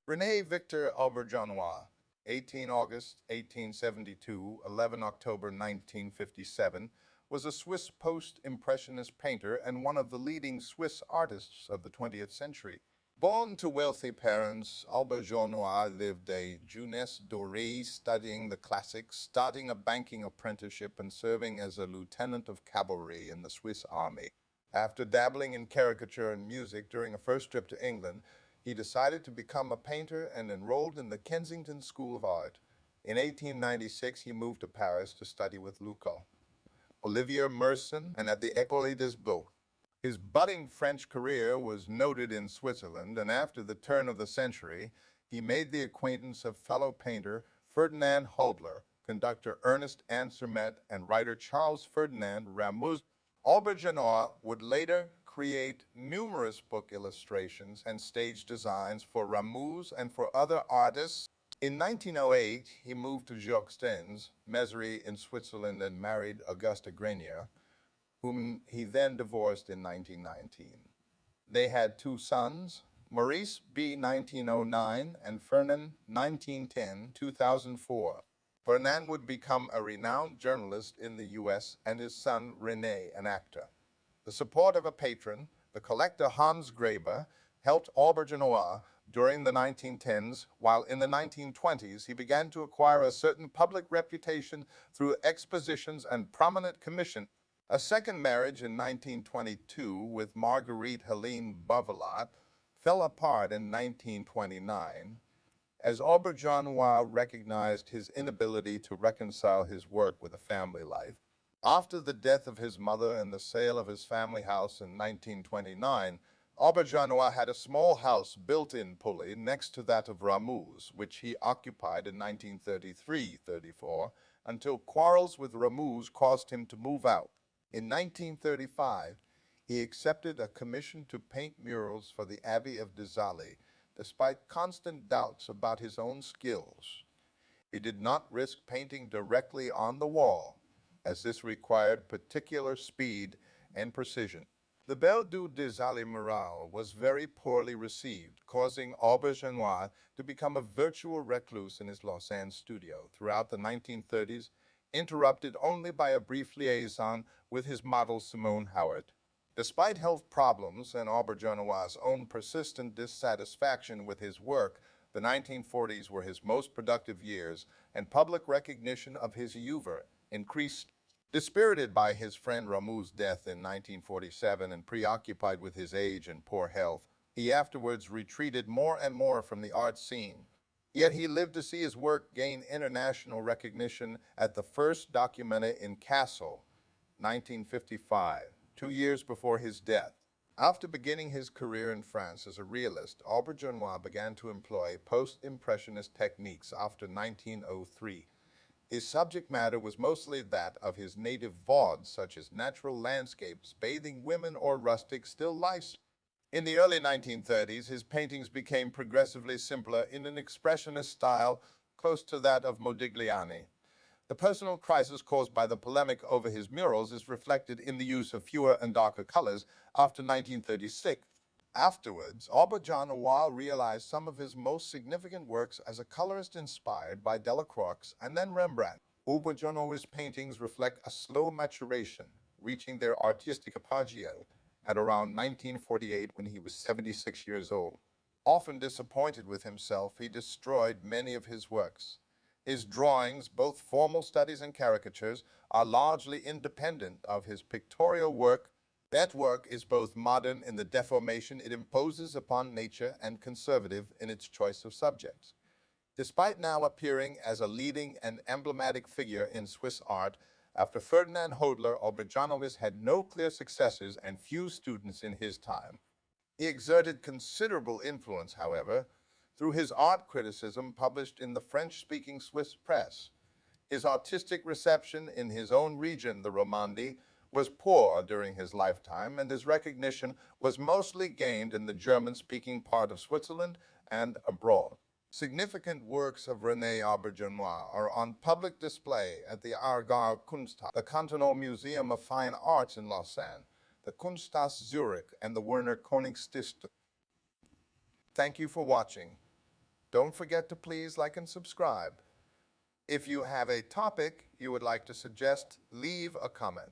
Rene Victor Auberjonois, 18 August 1872, 11 October 1957, was a Swiss post-impressionist painter and one of the leading Swiss artists of the 20th century. Born to wealthy parents, Auberjonois lived a jeunesse dorée, studying the classics, starting a banking apprenticeship, and serving as a lieutenant of cavalry in the Swiss army. After dabbling in caricature and music during a first trip to England, he decided to become a painter and enrolled in the Kensington School of Art. In 1896, he moved to Paris to study with Lucas, Olivier Meurson, and at the École des Beaux. His budding French career was noted in Switzerland, and after the turn of the century, he made the acquaintance of fellow painter Ferdinand Hobler, conductor Ernest Ansermet, and writer Charles Ferdinand Ramus. Auberjonois would later create numerous book illustrations and stage designs for Ramus and for other artists. In 1908, he moved to Jouxtens, Mézeray in Switzerland, and married Augusta Grenier, whom he then divorced in 1919. They had two sons, Maurice B. 1909 and Fernand 1910, 2004. Fernand would become a renowned journalist in the U.S. and his son Rene an actor. The support of a patron, the collector Hans Graeber, helped Auberjonois during the 1910s, while in the 1920s he began to acquire a certain public reputation through expositions and prominent commission. A second marriage in 1922 with Marguerite Helene Bouvelat fell apart in 1929, as Auberjonois recognized his inability to reconcile his work with a family life. After the death of his mother and the sale of his family house in 1929, Auberjonois had a small house built in Pulley next to that of Ramus, which he occupied in 1933-34 until quarrels with Ramus caused him to move out. In 1935, he accepted a commission to paint murals for the Abbey of Dézalie, despite constant doubts about his own skills. He did not risk painting directly on the wall, as this required particular speed and precision. The Belle du Dézalie mural was very poorly received, causing Auberjonois to become a virtual recluse in his Lausanne studio throughout the 1930s, interrupted only by a brief liaison with his model Simone Howard. Despite health problems and Auberjonois' own persistent dissatisfaction with his work, the 1940s were his most productive years, and public recognition of his oeuvre increased. Dispirited by his friend Ramus' death in 1947 and preoccupied with his age and poor health, he afterwards retreated more and more from the art scene. Yet he lived to see his work gain international recognition at the first Documenta in Kassel, 1955. 2 years before his death. After beginning his career in France as a realist, Auberjonois began to employ post-impressionist techniques after 1903. His subject matter was mostly that of his native vaudes, such as natural landscapes, bathing women, or rustic still lifes. In the early 1930s, his paintings became progressively simpler in an expressionist style close to that of Modigliani. The personal crisis caused by the polemic over his murals is reflected in the use of fewer and darker colors after 1936. Afterwards, Auberjonois realized some of his most significant works as a colorist inspired by Delacroix and then Rembrandt. Auberjonois' paintings reflect a slow maturation, reaching their artistic apogeo at around 1948 when he was 76 years old. Often disappointed with himself, he destroyed many of his works. His drawings, both formal studies and caricatures, are largely independent of his pictorial work. That work is both modern in the deformation it imposes upon nature and conservative in its choice of subjects. Despite now appearing as a leading and emblematic figure in Swiss art, after Ferdinand Hodler, Auberjonois had no clear successors and few students in his time. He exerted considerable influence, however, through his art criticism published in the French-speaking Swiss press. His artistic reception in his own region, the Romandie, was poor during his lifetime, and his recognition was mostly gained in the German-speaking part of Switzerland and abroad. Significant works of Rene Auberjonois are on public display at the Aargau Kunsthaus, the Cantonal Museum of Fine Arts in Lausanne, the Kunsthaus Zurich, and the Werner Königsstiftung. Thank you for watching. Don't forget to please like and subscribe. If you have a topic you would like to suggest, leave a comment.